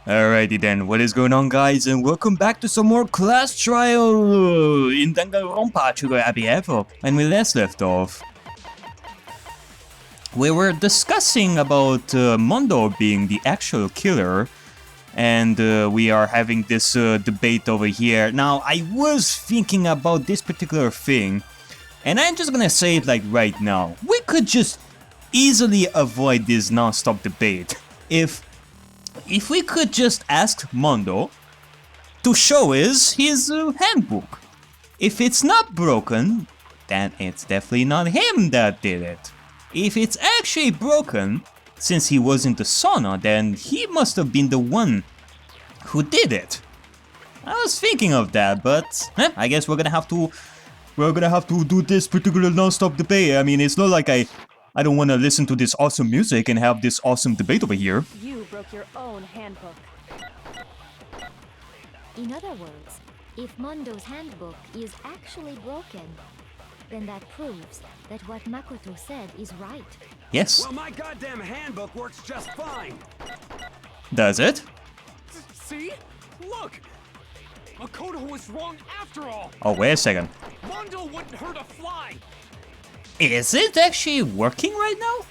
Alrighty then, what is going on guys, and welcome back to some more class trial in Danganronpa to Happy Havoc. When we last left off, we were discussing about Mondo being the actual killer, and we are having this debate over here. Now, I was thinking about this particular thing, and I'm just gonna say it like right now. We could just easily avoid this non-stop debate if we could just ask Mondo to show us his handbook. If it's not broken, then it's definitely not him that did it. If it's actually broken, since he was in the sauna, then he must have been the one who did it. I was thinking of that, but I guess we're gonna have to do this particular non-stop debate. I mean, it's not like I don't want to listen to this awesome music and have this awesome debate over here. You broke your own handbook. In other words, if Mondo's handbook is actually broken, then that proves that what Makoto said is right. Yes. Well, my goddamn handbook works just fine. Does it? See? Look! Makoto was wrong after all. Oh, wait a second. Mondo wouldn't hurt a fly. Is it actually working right now?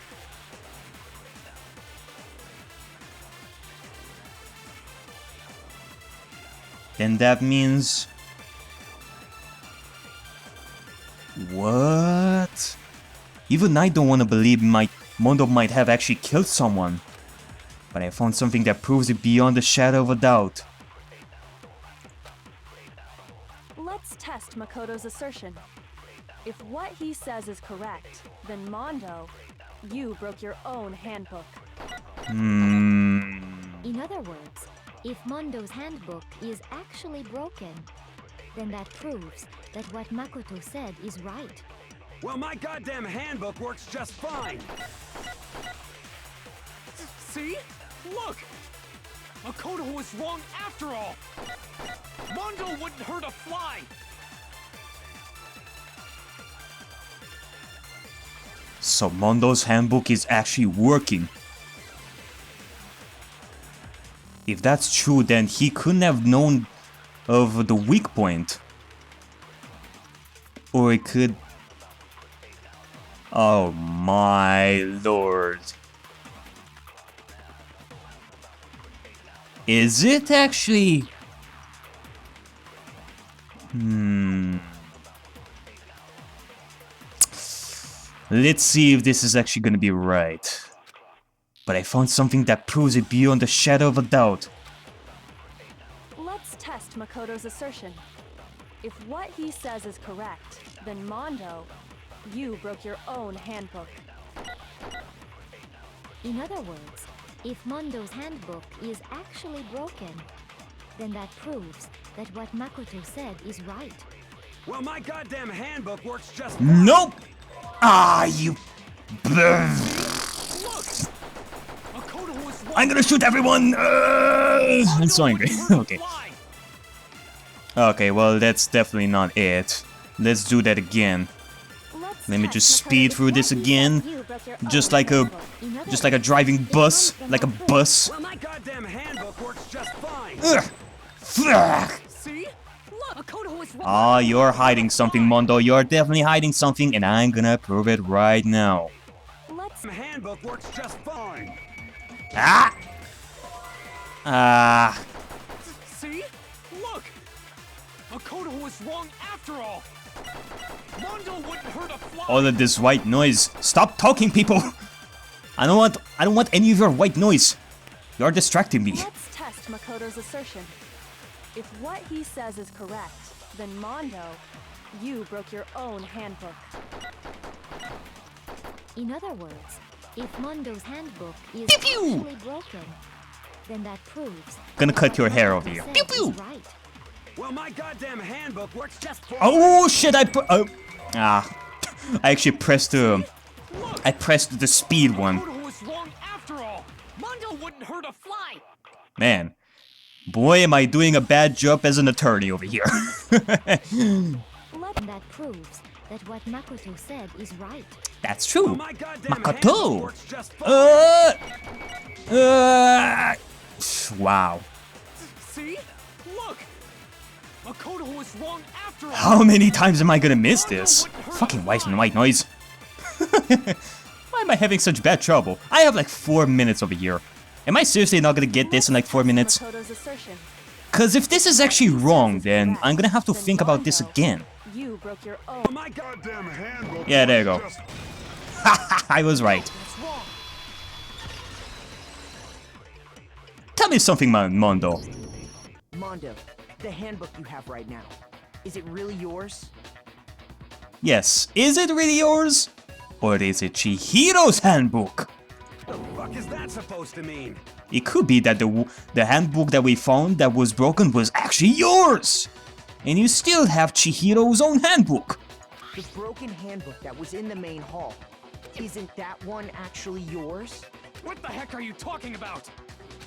Then that means... What? Even I don't want to believe Mondo might have actually killed someone. But I found something that proves it beyond a shadow of a doubt. Let's test Makoto's assertion. If what he says is correct, then Mondo, you broke your own handbook. In other words, if Mondo's handbook is actually broken, then that proves that what Makoto said is right. Well, my goddamn handbook works just fine. See? Look! Makoto was wrong after all. Mondo wouldn't hurt a fly. So Mondo's handbook is actually working. If that's true, then he couldn't have known of the weak point. Or it could... Oh my lord. Is it actually... Let's see if this is actually gonna be right. But I found something that proves it beyond a shadow of a doubt. Let's test Makoto's assertion. If what he says is correct, then Mondo, you broke your own handbook. In other words, if Mondo's handbook is actually broken, then that proves that what Makoto said is right. Well, my goddamn handbook works just fine. Nope! Ah, you... Look! Makoto was wrong. I'm gonna shoot everyone! I'm so angry. Okay. Okay, well, that's definitely not it. Let's do that again. Let me just speed through this again. Just like a driving bus. Like a bus. Well, my goddamn handbook works just fine. Ugh. See? Look, Makoto was wrong. Ah, you're hiding something, Mondo. You're definitely hiding something, and I'm gonna prove it right now. Let's My handbook works just fine. Ah! Ah. See? Look! Makoto was wrong after all. Mondo wouldn't hurt a fly. All of this white noise. Stop talking, people! I don't want any of your white noise. You're distracting me. Let's test Makoto's assertion. If what he says is correct, then Mondo, you broke your own handbook. In other words, if Mondo's handbook is Pew pew! actually broken, then that proves... Gonna cut that your what hair Makoto over here. said Pew is pew! Right. Well, my goddamn handbook works just fine. Oh shit! I actually pressed I pressed the speed one. Makoto was wrong after all. Mondo wouldn't hurt a fly. Man, boy, am I doing a bad job as an attorney over here. That proves that what Makoto said is right. That's true. Well, my goddamn Makoto. handbook works just fine. Wow. See? Look! Makoto was wrong after all! How many times am I gonna miss this? Fucking white noise. Why am I having such bad trouble? I have like 4 minutes over here. Am I seriously not gonna get this in like 4 minutes? Makoto's assertion. Cause if this is actually wrong, then I'm gonna have to Then think about this Mondo, again. You broke your own. My goddamn handbook. Yeah, there you go. Just I was right. That's wrong. Tell me something, Mondo. Mondo, the handbook you have right now, is it really yours? Yes, is it really yours? Or is it Chihiro's handbook? the fuck is that supposed to mean? It could be that the handbook that we found that was broken was actually yours! And you still have Chihiro's own handbook! The broken handbook that was in the main hall, isn't that one actually yours? What the heck are you talking about?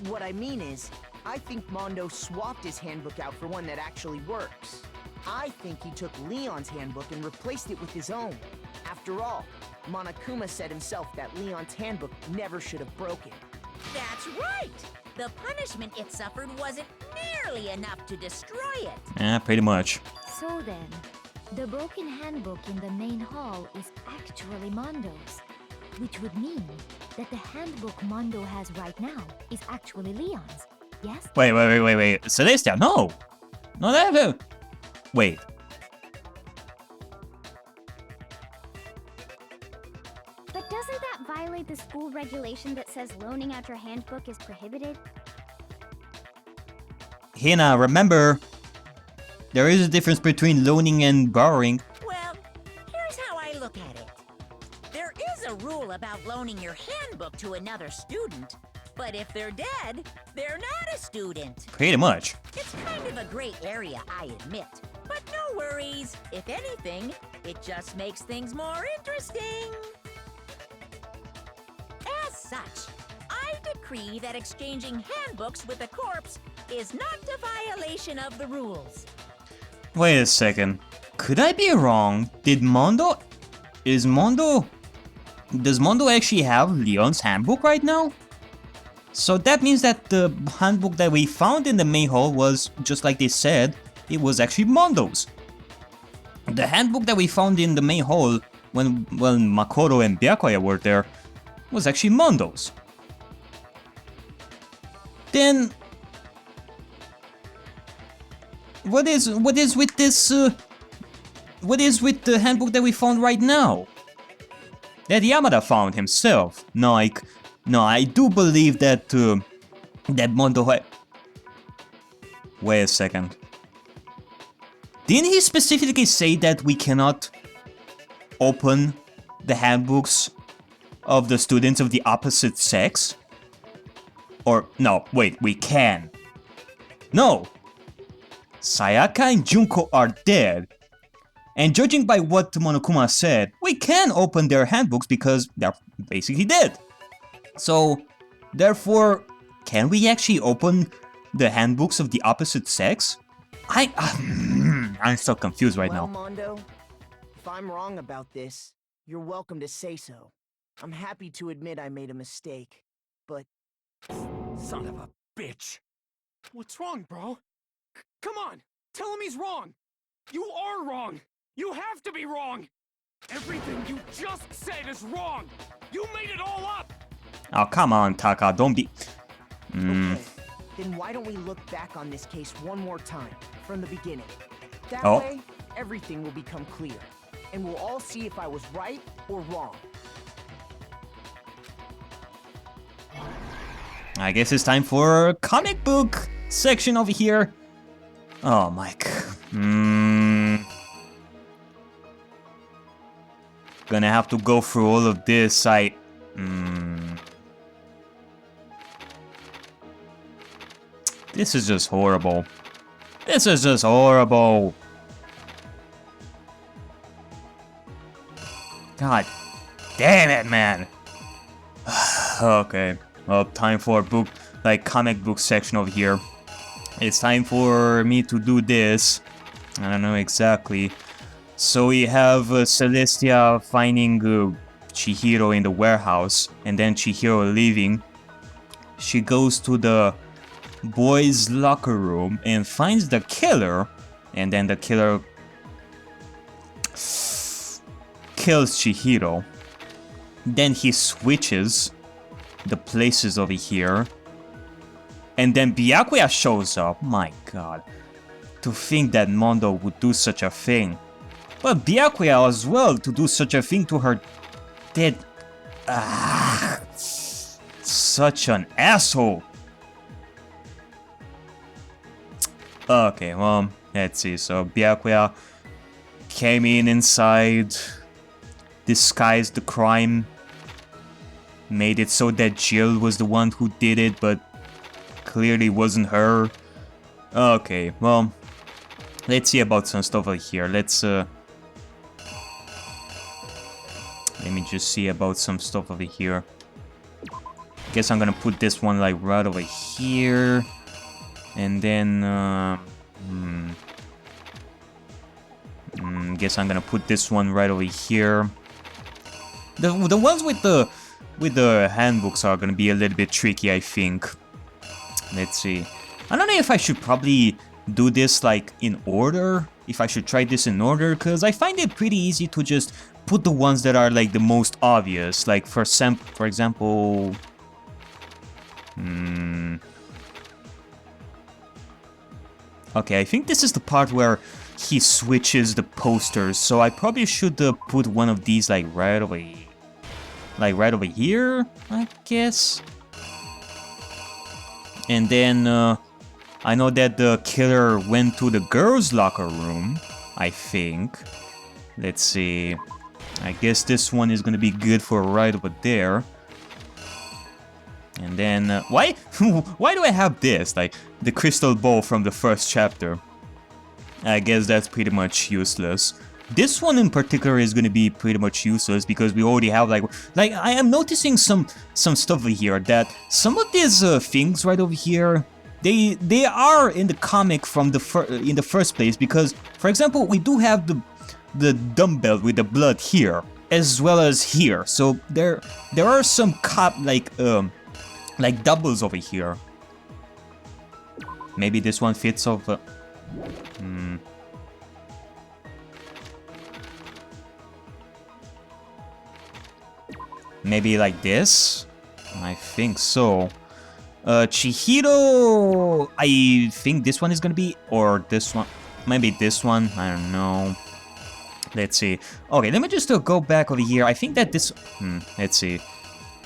What I mean is, I think Mondo swapped his handbook out for one that actually works. I think he took Leon's handbook and replaced it with his own. After all, Monokuma said himself that Leon's handbook never should have broken. That's right! The punishment it suffered wasn't nearly enough to destroy it. Pretty much. So then, the broken handbook in the main hall is actually Mondo's, which would mean that the handbook Mondo has right now is actually Leon's, yes? Wait. Celestia, no! No, that... Wait. But doesn't that violate the school regulation that says loaning out your handbook is prohibited? Hina, remember, there is a difference between loaning and borrowing. Well, here's how I look at it. There is a rule about loaning your handbook to another student, but if they're dead, they're not a student. Pretty much. It's kind of a gray area, I admit. But no worries. If anything, it just makes things more interesting. As such, I decree that exchanging handbooks with a corpse is not a violation of the rules. Wait a second. Could I be wrong? Does Mondo actually have Leon's handbook right now? So that means that the handbook that we found in the main hall was, just like they said, it was actually Mondo's. The handbook that we found in the main hall when Makoto and Byakuya were there was actually Mondo's. Then what is with this what is with the handbook that we found right now? That Yamada found himself. No, I do believe that that Mondo Wait a second. Didn't he specifically say that we cannot open the handbooks of the students of the opposite sex? Or, no, wait, we can. No! Sayaka and Junko are dead. And judging by what Monokuma said, we can open their handbooks because they're basically dead. So, therefore, can we actually open the handbooks of the opposite sex? I'm so confused right Well, now. Mondo, if I'm wrong about this, you're welcome to say so. I'm happy to admit I made a mistake, but... Son of a bitch. What's wrong, bro? Come on, tell him he's wrong. You are wrong. You have to be wrong. Everything you just said is wrong. You made it all up. Oh, come on, Taka, don't be... Okay, then why don't we look back on this case one more time, from the beginning? That Oh. way, everything will become clear, and we'll all see if I was right or wrong. I guess it's time for comic book section over here. Oh my god. Gonna have to go through all of this. This is just horrible. This is just horrible. God damn it, man. Okay. Well, time for comic book section over here. It's time for me to do this. I don't know exactly. So we have Celestia finding Chihiro in the warehouse, and then Chihiro leaving. She goes to the boys' locker room and finds the killer, and then the killer kills Chihiro. Then he switches the places over here, and then Byakuya shows up. My god, to think that Mondo would do such a thing. But Byakuya as well, to do such a thing to her dead... such an asshole. Okay, well, let's see. So Byakuya came in inside, disguised the crime, made it so that Jill was the one who did it, but clearly wasn't her. Okay, well, let's see about some stuff over here. Let me just see about some stuff over here. Guess I'm gonna put this one like right over here, and then guess I'm gonna put this one right over here. The ones with the handbooks are gonna be a little bit tricky, I think. Let's see. I don't know if I should probably do this like in order. If I should try this in order, because I find it pretty easy to just put the ones that are like the most obvious. Like for example. Okay, I think this is the part where he switches the posters, so I probably should put one of these like right over here, I guess. And then I know that the killer went to the girls' locker room, I think. Let's see. I guess this one is gonna be good for right over there. And then, why do I have this? Like, the crystal ball from the first chapter. I guess that's pretty much useless. This one in particular is going to be pretty much useless because we already have, like I am noticing some stuff over here that some of these things right over here, they are in the comic from in the first place, because, for example, we do have the dumbbell with the blood here, as well as here. So there are some like doubles over here. Maybe this one fits over. Maybe like this? I think so. Chihiro, I think this one is gonna be, or this one. Maybe this one, I don't know. Let's see. Okay, let me just go back over here. I think that this... let's see.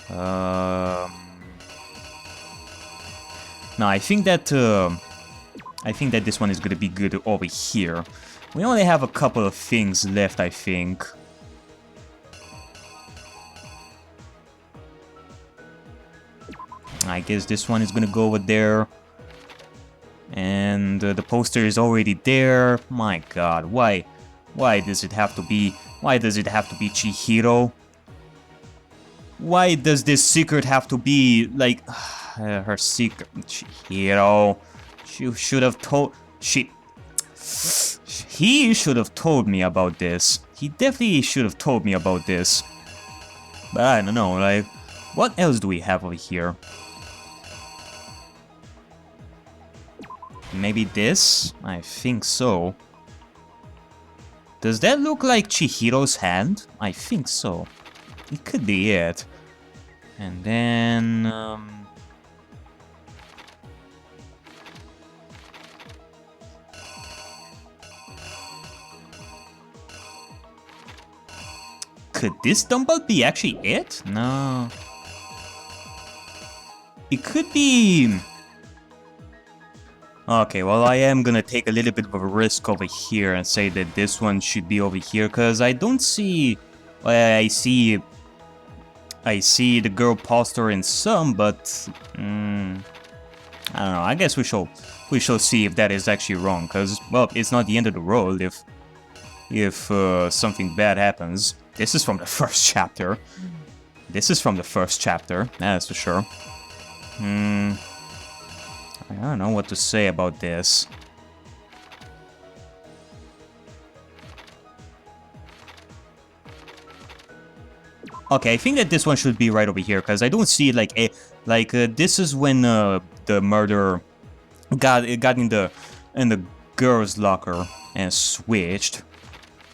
No, I think that this one is gonna be good over here. We only have a couple of things left, I think. I guess this one is gonna go over there. And the poster is already there. My god, why does it have to be... Why does it have to be Chihiro? Why does this secret have to be, like... her secret... Chihiro... She should have told... He should have told me about this. He definitely should have told me about this. But I don't know, like... What else do we have over here? Maybe this? I think so. Does that look like Chihiro's hand? I think so. It could be it. And then... Could this dumbbell be actually it? No. It could be... Okay, well, I am gonna take a little bit of a risk over here and say that this one should be over here, because I don't see... Well, I see the girl poster in some, but... I don't know, I guess we shall see if that is actually wrong, because, well, it's not the end of the world if something bad happens. This is from the first chapter. This is from the first chapter, that's for sure. I don't know what to say about this. Okay, I think that this one should be right over here, because I don't see like a... Like, this is when the murder got in the girls' locker and switched.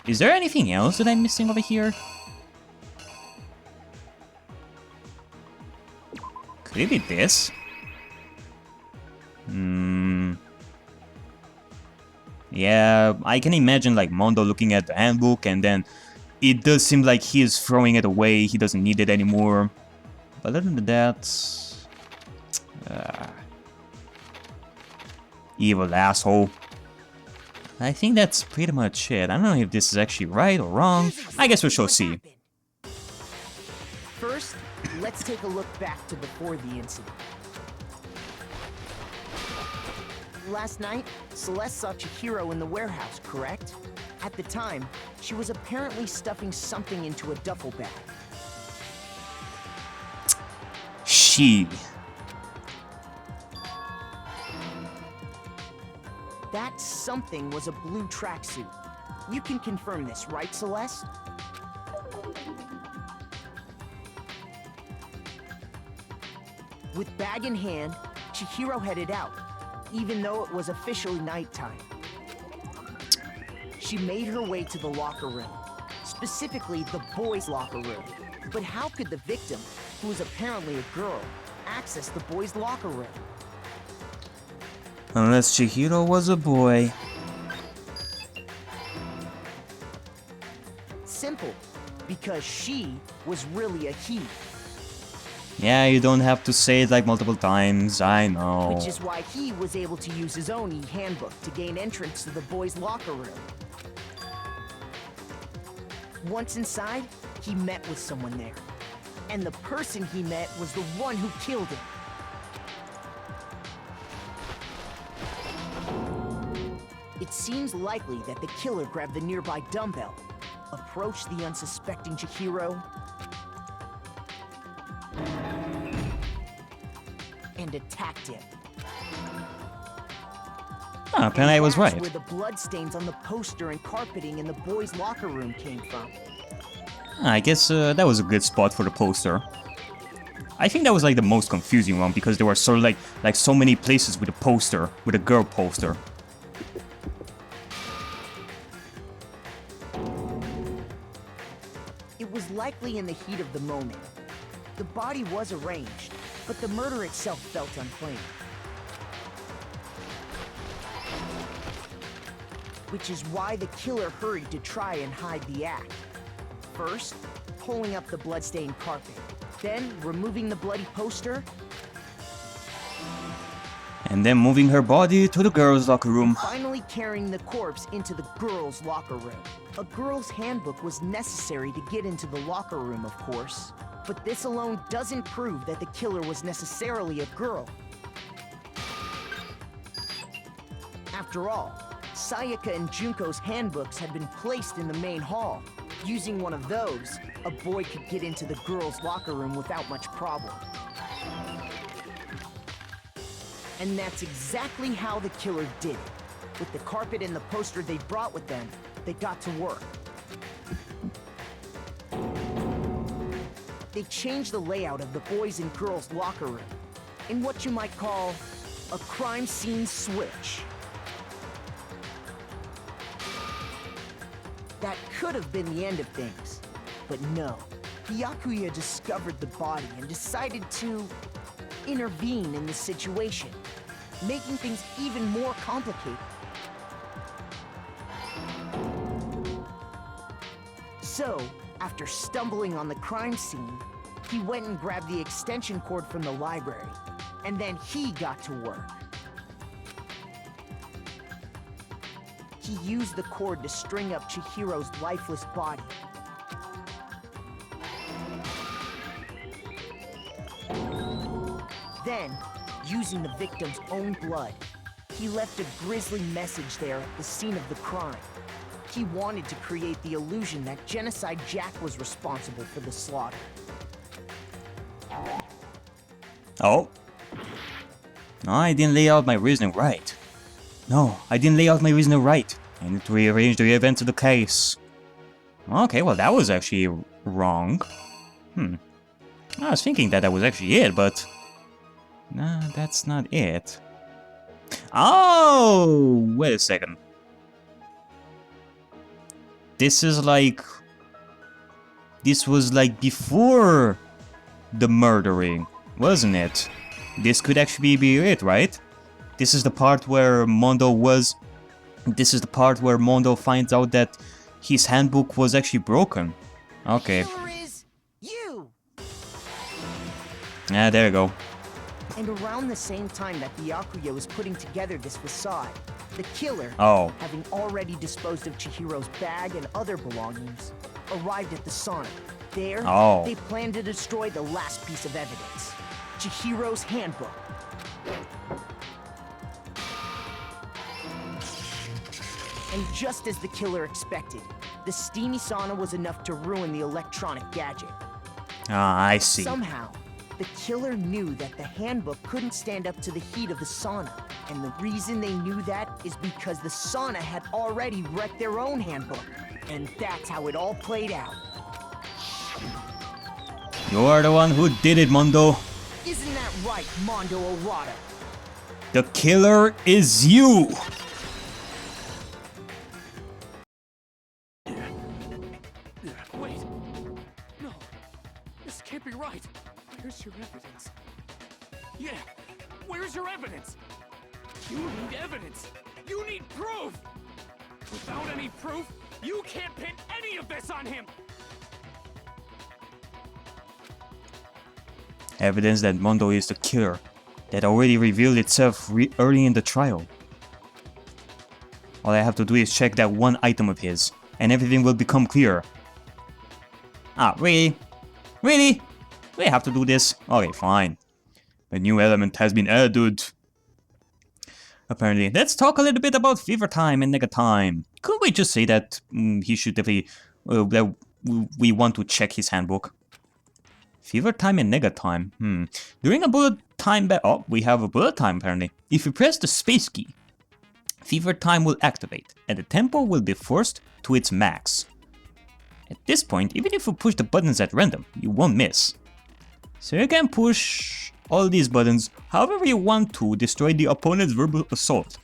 Is there anything else that I'm missing over here? Could it be this? Yeah, I can imagine like Mondo looking at the handbook and then it does seem like he is throwing it away, he doesn't need it anymore. But other than that... evil asshole. I think that's pretty much it. I don't know if this is actually right or wrong. I guess we shall see. First, let's take a look back to before the incident. Last night, Celeste saw Chihiro in the warehouse, correct? At the time, she was apparently stuffing something into a duffel bag. She. That something was a blue tracksuit. You can confirm this, right, Celeste? With bag in hand, Chihiro headed out, even though it was officially nighttime. She made her way to the locker room, specifically the boys' locker room. But how could the victim, who was apparently a girl, access the boys' locker room? Unless Chihiro was a boy. Simple, because she was really a he. Yeah, you don't have to say it like multiple times, I know. Which is why he was able to use his own e-handbook to gain entrance to the boys' locker room. Once inside, he met with someone there. And the person he met was the one who killed him. It seems likely that the killer grabbed the nearby dumbbell, approached the unsuspecting Chihiro, and attacked him. Apparently I was right. That's where the bloodstains on the poster and carpeting in the boys' locker room came from. I guess that was a good spot for the poster. I think that was like the most confusing one because there were sort of like so many places with a poster, with a girl poster. It was likely in the heat of the moment. The body was arranged, but the murder itself felt unplanned. Which is why the killer hurried to try and hide the act. First, pulling up the bloodstained carpet, then removing the bloody poster, And then moving her body to the girls' locker room. finally carrying the corpse into the girls' locker room. A girl's handbook was necessary to get into the locker room, of course. But this alone doesn't prove that the killer was necessarily a girl. After all, Sayaka and Junko's handbooks had been placed in the main hall. Using one of those, a boy could get into the girls' locker room without much problem. And that's exactly how the killer did it. With the carpet and the poster they brought with them, they got to work. They changed the layout of the boys' and girls' locker room in what you might call a crime scene switch. That could have been the end of things, but no. Byakuya discovered the body and decided to intervene in the situation, making things even more complicated. So, after stumbling on the crime scene, he went and grabbed the extension cord from the library, and then he got to work. He used the cord to string up Chihiro's lifeless body. Then, using the victim's own blood, he left a grisly message there at the scene of the crime. He wanted to create the illusion that Genocide Jack was responsible for the slaughter. Oh. No, I didn't lay out my reasoning right. No, I didn't lay out my reasoning right. I need to rearrange the events of the case. Okay, well that was actually wrong. I was thinking that was actually it, but... no, that's not it. Oh, wait a second. This is like... This was like before the murdering, wasn't it? This could actually be it, right? This is the part where Mondo was... This is the part where Mondo finds out that his handbook was actually broken. Okay. Killer is you. Yeah, there you go. And around the same time that Byakuya was putting together this facade, the killer, having already disposed of Chihiro's bag and other belongings, arrived at the sauna. There, they planned to destroy the last piece of evidence, Chihiro's handbook. And just as the killer expected, the steamy sauna was enough to ruin the electronic gadget. Ah, I see. Somehow, the killer knew that the handbook couldn't stand up to the heat of the sauna. And the reason they knew that is because the sauna had already wrecked their own handbook. And that's how it all played out. You're the one who did it, Mondo. Isn't that right, Mondo Orada? The killer is you! Wait. No. This can't be right. Where's your evidence? Yeah. Where's your evidence? You need evidence. You need proof. Without any proof, you can't pin any of this on him. Evidence that Mondo is the killer. That already revealed itself early in the trial. All I have to do is check that one item of his, and everything will become clear. Ah, really? Really? We have to do this? Okay, fine. A new element has been added. Apparently. Let's talk a little bit about fever time and nega time. Could we just say that he should definitely... that we want to check his handbook? Fever time and nega time. During a bullet time oh, we have a bullet time apparently. If you press the space key, fever time will activate, and the tempo will be forced to its max. At this point, even if you push the buttons at random, you won't miss. So you can push all these buttons however you want to destroy the opponent's verbal assault.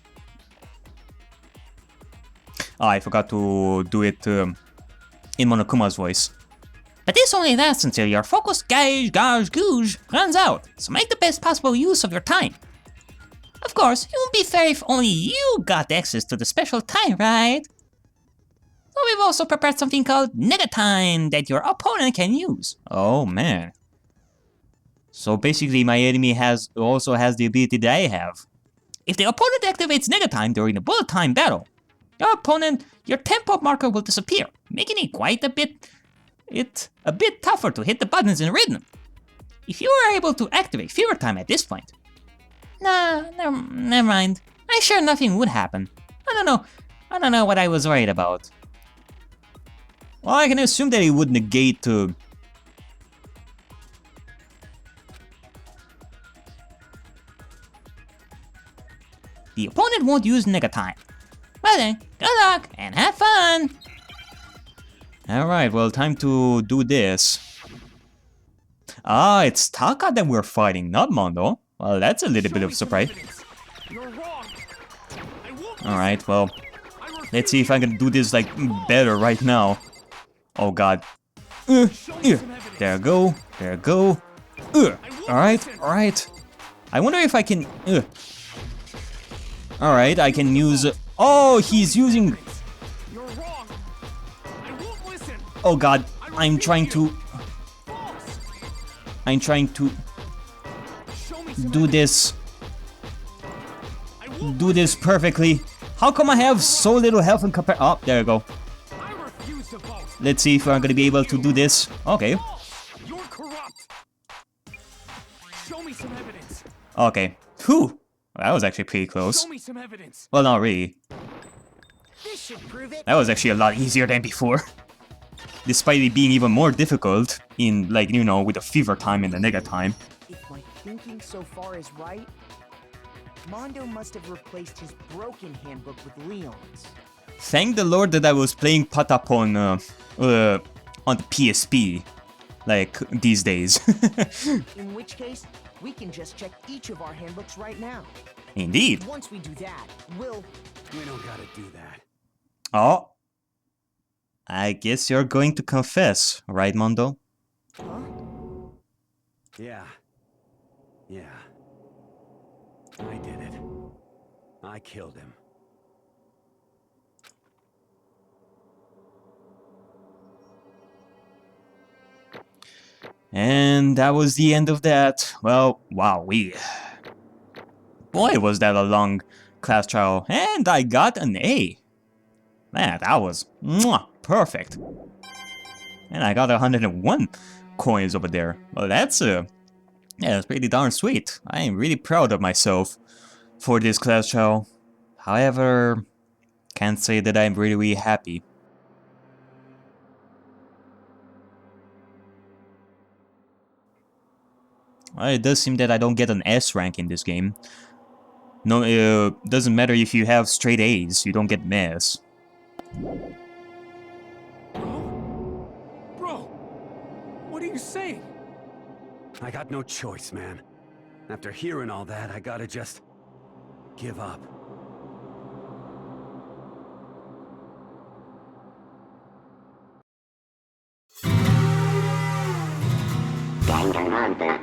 Ah, I forgot to do it in Monokuma's voice. But this only lasts until your focus gauge runs out, so make the best possible use of your time. Of course, it won't be fair if only you got access to the special time, right? So we've also prepared something called nega time that your opponent can use. Oh man. So basically my enemy also has the ability that I have. If the opponent activates nega time during the bullet time battle, your tempo marker will disappear, making it quite a bit tougher to hit the buttons in rhythm. If you were able to activate fever time at this point, nah, never mind. I'm sure nothing would happen. I don't know what I was worried about. Well, I can assume that it would negate the opponent won't use nega time. Well then, good luck and have fun! Alright, well, time to do this. Ah, it's Taka that we're fighting, not Mondo. Well, that's a little bit of a surprise. Alright, well, let's see if I can do this, like, better right now. Oh god. There I go, there I go. Alright. I wonder if I can... Alright, I can use... Oh, he's using... Oh god, I'm trying to do this perfectly. How come I have so little health in compare? Oh, there we go. Let's see if I'm gonna be able to do this. Okay. Okay. Whew. That was actually pretty close. Well, not really. That was actually a lot easier than before. Despite it being even more difficult in, like, you know, with the fever time and the nega time. If my thinking so far is right, Mondo must have replaced his broken handbook with Leon's. Thank the Lord that I was playing Patapon on the PSP, like, these days. In which case, we can just check each of our handbooks right now. Indeed. Once we do that, We don't gotta do that. Oh. I guess you're going to confess, right, Mondo? Huh? Yeah. Yeah. I did it. I killed him. And that was the end of that. Well, wow, boy, was that a long class trial. And I got an A. Man, that was perfect. And I got 101 coins over there. Well, that's pretty darn sweet. I am really proud of myself for this class trial. However, can't say that I'm really happy. Well, it does seem that I don't get an S rank in this game. No, doesn't matter if you have straight A's, you don't get an S. Bro, what are you saying? I got no choice, man. After hearing all that, I gotta just give up. Danganronpa.